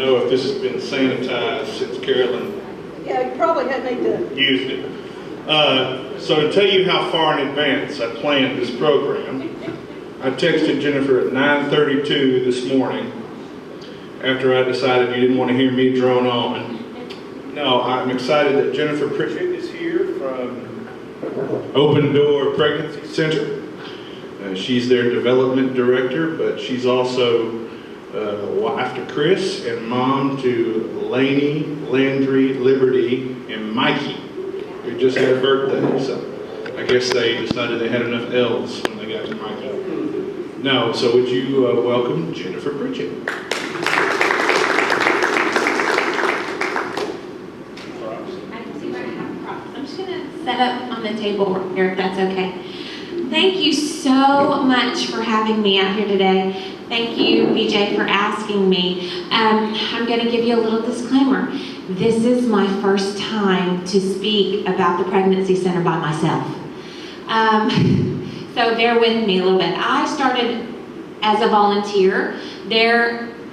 know if this has been sanitized since Carolyn Yeah, you probably had me to. used it. So to tell you how far in advance I planned this program, I texted Jennifer at 9:32 this morning after I decided you didn't want to hear me drone on. No, I'm excited that Jennifer Pritchett is here from Open Door Pregnancy Center. She's their development director, but she's also wife to Chris and mom to Lainey, Landry, Liberty, and Mikey, who just had a birthday. So I guess they decided they had enough L's when they got to Mikey. No, so would you welcome Jennifer Pritchett? I'm just going to set up on the table here, if that's okay. Thank you so much for having me out here today. Thank you, BJ, for asking me. I'm going to give you a little disclaimer. This is my first time to speak about the Pregnancy Center by myself. So bear with me a little bit. I started as a volunteer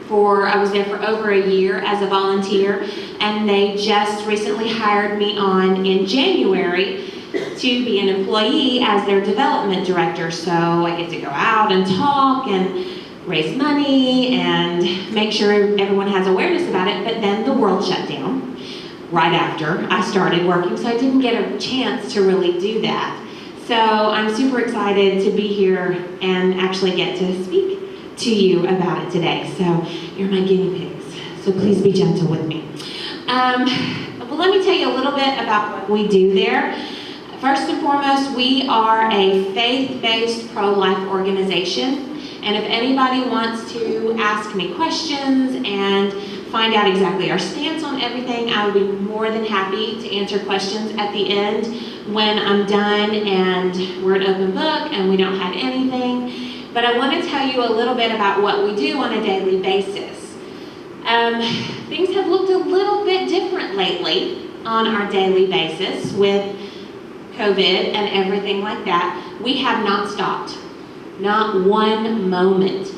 I was there for over a year as a volunteer, and they just recently hired me on in January to be an employee as their development director. So I get to go out and talk and raise money and make sure everyone has awareness about it. But then the world shut down right after I started working, so I didn't get a chance to really do that. So I'm super excited to be here and actually get to speak to you about it today. So you're my guinea pigs, so please be gentle with me. Well, let me tell you a little bit about what we do there. First and foremost, we are a faith-based pro-life organization, and if anybody wants to ask me questions and find out exactly our stance on everything, I would be more than happy to answer questions at the end when I'm done and we're an open book and we don't have anything. But I want to tell you a little bit about what we do on a daily basis. Things have looked a little bit different lately on our daily basis with COVID and everything like that. We have not stopped, not one moment.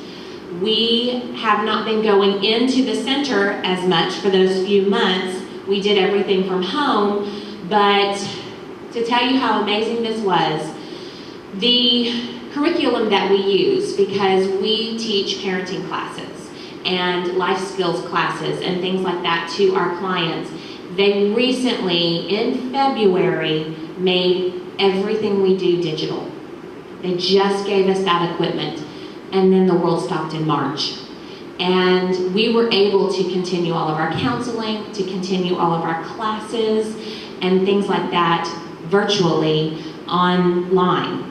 We have not been going into the center as much for those few months. We did everything from home, but to tell you how amazing this was, the curriculum that we use, because we teach parenting classes and life skills classes and things like that to our clients. They recently, in February, made everything we do digital. They just gave us that equipment, and then the world stopped in March. And we were able to continue all of our counseling, to continue all of our classes and things like that virtually online.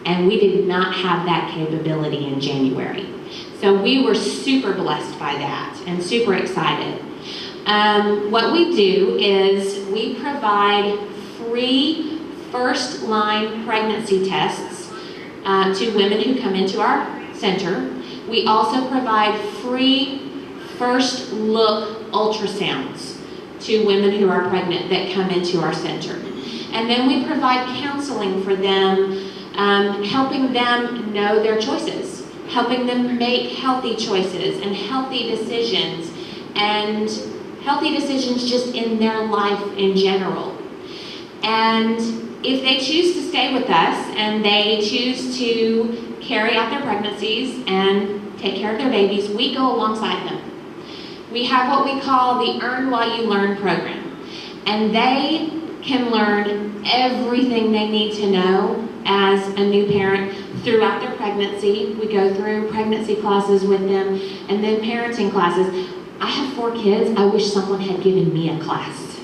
And we did not have that capability in January. So we were super blessed by that and super excited. What we do is we provide free first-line pregnancy tests to women who come into our center. We also provide free first look ultrasounds to women who are pregnant that come into our center. And then we provide counseling for them, helping them know their choices, helping them make healthy choices and healthy decisions just in their life in general. And if they choose to stay with us and they choose to carry out their pregnancies and take care of their babies, we go alongside them. We have what we call the Earn While You Learn program, and they can learn everything they need to know as a new parent throughout their pregnancy. We go through pregnancy classes with them and then parenting classes. I have 4 kids. I wish someone had given me a class.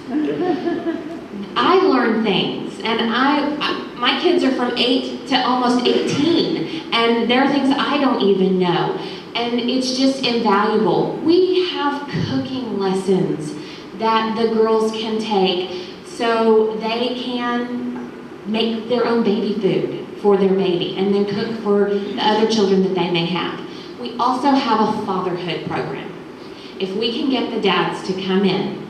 I learn things, and my kids are from 8 to almost 18, and there are things I don't even know, and it's just invaluable. We have cooking lessons that the girls can take so they can make their own baby food for their baby and then cook for the other children that they may have. We also have a fatherhood program. If we can get the dads to come in,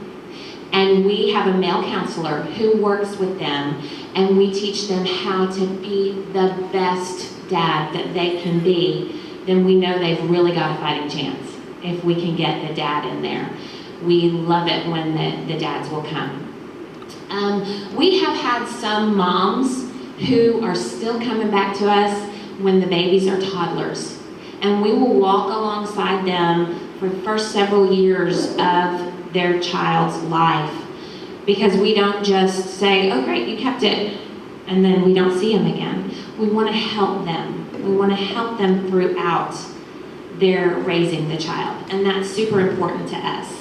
and we have a male counselor who works with them, and we teach them how to be the best dad that they can be, then we know they've really got a fighting chance. if we can get the dad in there. We love it when the dads will come. We have had some moms who are still coming back to us when the babies are toddlers. And we will walk alongside them for the first several years of their child's life. Because we don't just say, oh great, you kept it, and then we don't see them again. We want to help them. We want to help them throughout their raising the child. And that's super important to us.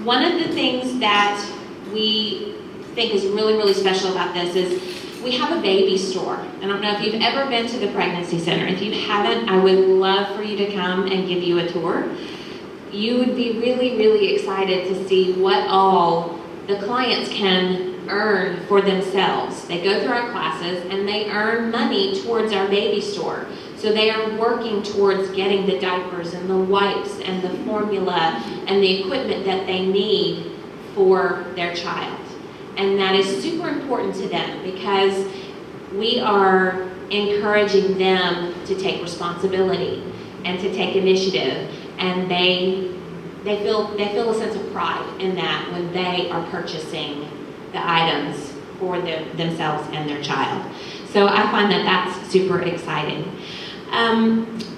One of the things that we think is really, really special about this is we have a baby store. I don't know if you've ever been to the pregnancy center. If you haven't, I would love for you to come and give you a tour. You would be really, really excited to see what all the clients can earn for themselves. They go through our classes and they earn money towards our baby store. So they are working towards getting the diapers and the wipes and the formula and the equipment that they need for their child. And that is super important to them because we are encouraging them to take responsibility and to take initiative. And they feel a sense of pride in that when they are purchasing the items for themselves and their child. So I find that that's super exciting.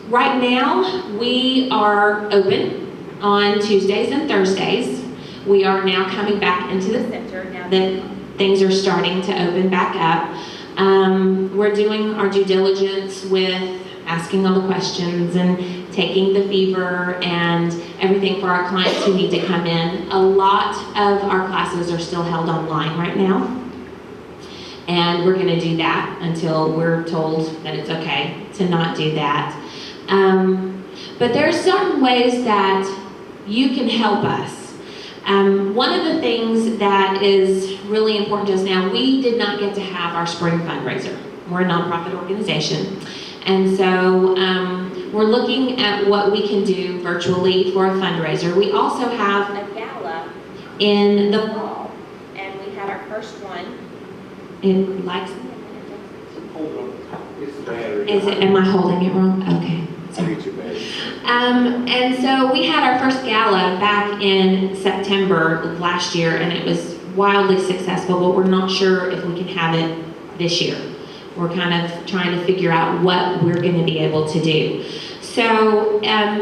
Right now, we are open on Tuesdays and Thursdays. We are now coming back into the center now that things are starting to open back up. We're doing our due diligence with asking all the questions and taking the fever and everything for our clients who need to come in. A lot of our classes are still held online right now. And we're going to do that until we're told that it's okay to not do that. But there are certain ways that you can help us. One of the things that is really important to us now, we did not get to have our spring fundraiser. We're a nonprofit organization. And so we're looking at what we can do virtually for a fundraiser. We also have a gala in the fall. And we had our first one in Lexington. Hold on. It's the battery. Is it, am I holding it wrong? Okay. I get your battery. And so we had our first gala back in September of last year, and it was wildly successful, but we're not sure if we can have it this year. We're kind of trying to figure out what we're going to be able to do. So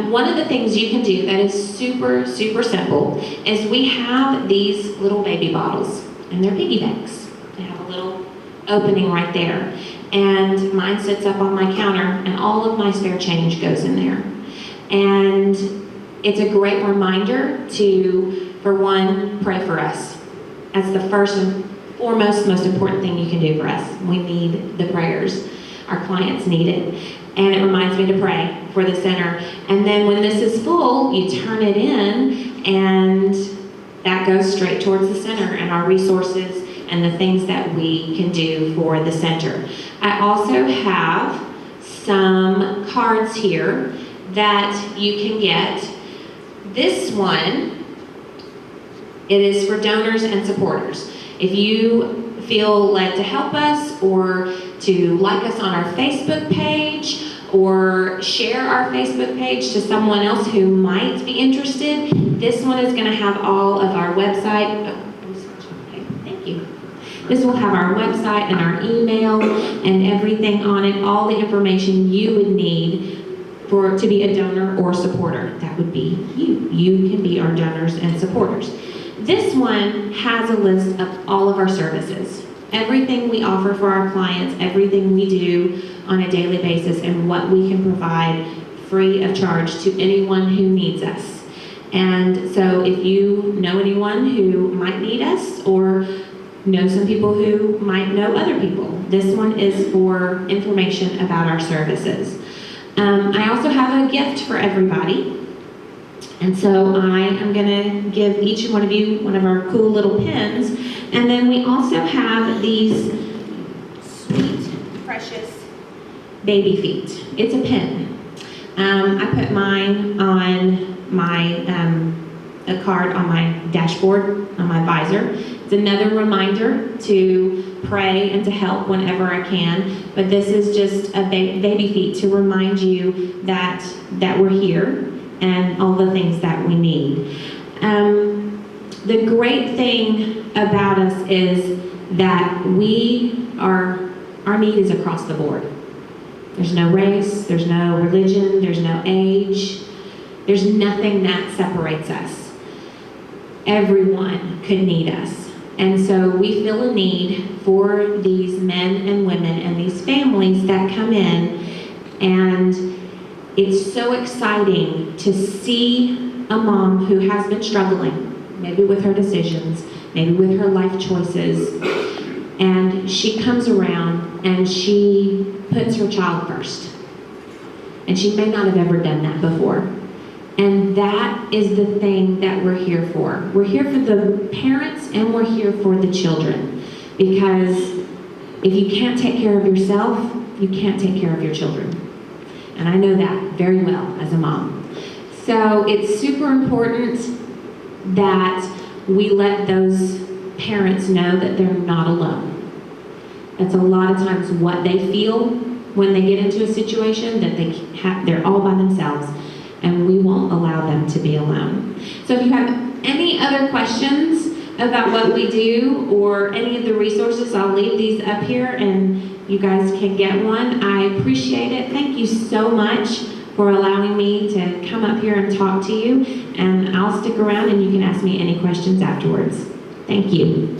one of the things you can do that is super, super simple is we have these little baby bottles, and they're piggy banks. They have a little opening right there. And mine sits up on my counter, and all of my spare change goes in there. And it's a great reminder to, for one, pray for us. That's the first and foremost, most important thing you can do for us. We need the prayers. Our clients need it. And it reminds me to pray for the center. And then when this is full, you turn it in, and that goes straight towards the center and our resources and the things that we can do for the center. I also have some cards here that you can get. This one, it is for donors and supporters. If you feel led to help us or to like us on our Facebook page or share our Facebook page to someone else who might be interested, this one is going to have all of our website. Thank you. This will have our website and our email and everything on it, all the information you would need to be a donor or supporter. That would be you. You can be our donors and supporters. This one has a list of all of our services. Everything we offer for our clients, everything we do on a daily basis, and what we can provide free of charge to anyone who needs us. And so if you know anyone who might need us or know some people who might know other people, this one is for information about our services. I also have a gift for everybody. And so I am going to give each one of you one of our cool little pins. And then we also have these sweet, precious baby feet. It's a pin. I put mine on my a card on my dashboard, on my visor, It's another reminder to pray and to help whenever I can. But this is just a baby feet to remind you that we're here and all the things that we need. The great thing about us is that our need is across the board. There's no race, there's no religion, there's no age, there's nothing that separates us. Everyone could need us. And so we feel a need for these men and women and these families that come in, and it's so exciting to see a mom who has been struggling, maybe with her decisions, maybe with her life choices, and she comes around and she puts her child first. And she may not have ever done that before. And that is the thing that we're here for. We're here for the parents and we're here for the children. Because if you can't take care of yourself, you can't take care of your children. And I know that very well as a mom. So it's super important that we let those parents know that they're not alone. That's a lot of times what they feel when they get into a situation, that they're all by themselves, and we won't allow them to be alone. So if you have any other questions about what we do or any of the resources, I'll leave these up here and you guys can get one. I appreciate it. Thank you so much for allowing me to come up here and talk to you, and I'll stick around and you can ask me any questions afterwards. Thank you.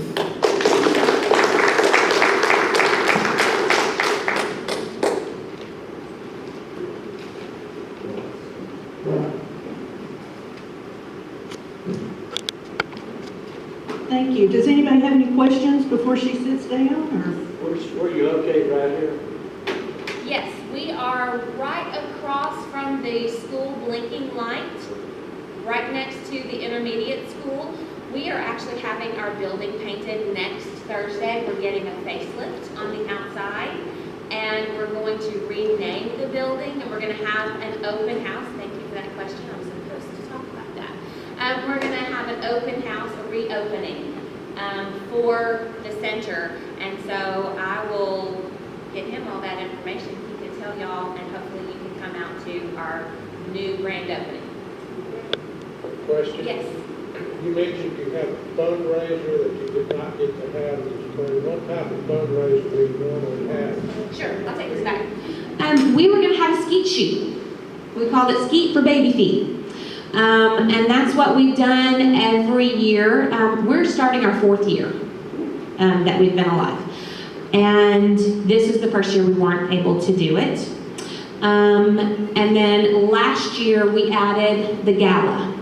Thank you. Does anybody have any questions before she sits down, or? Where you located right here? Yes, we are right across from the school blinking light, right next to the intermediate school. We are actually having our building painted next Thursday. We're getting a facelift on the outside, and we're going to rename the building, and we're going to have an open house. Thank you for that question. I was supposed to talk about that. We're going to have an open house, a reopening for the center, and so I will get him all that information. He can tell y'all, and hopefully you can come out to our new grand opening. Question? Yes. You mentioned you have a fundraiser that you did not get to have this spring. What type of fundraiser do you normally have? Sure, I'll take this back. We were going to have a skeet shoot. We called it Skeet for Baby Feet. And that's what we've done every year. We're starting our 4th year that we've been alive. And this is the first year we weren't able to do it. And then last year we added the gala,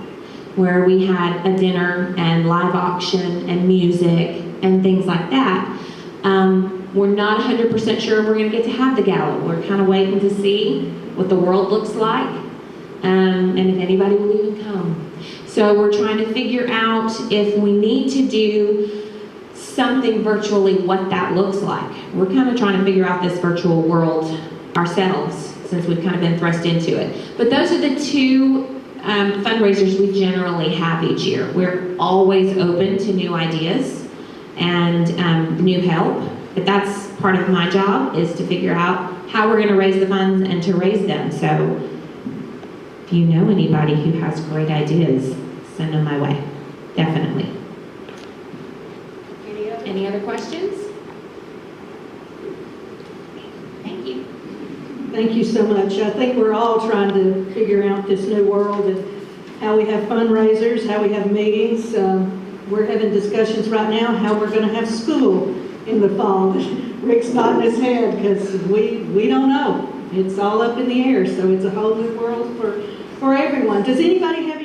where we had a dinner and live auction and music and things like that. We're not 100% sure we're going to get to have the gala. We're kind of waiting to see what the world looks like, and if anybody will even come. So we're trying to figure out if we need to do something virtually, what that looks like. We're kind of trying to figure out this virtual world ourselves, since we've kind of been thrust into it. But those are the two fundraisers we generally have each year. We're always open to new ideas and new help, but that's part of my job, is to figure out how we're going to raise the funds and to raise them. So if you know anybody who has great ideas, send them my way, definitely. Any other questions? Thank you. Thank you so much. I think we're all trying to figure out this new world and how we have fundraisers, how we have meetings. We're having discussions right now how we're going to have school in the fall. Rick's nodding his head because we don't know. It's all up in the air, so it's a whole new world for everyone. Does anybody have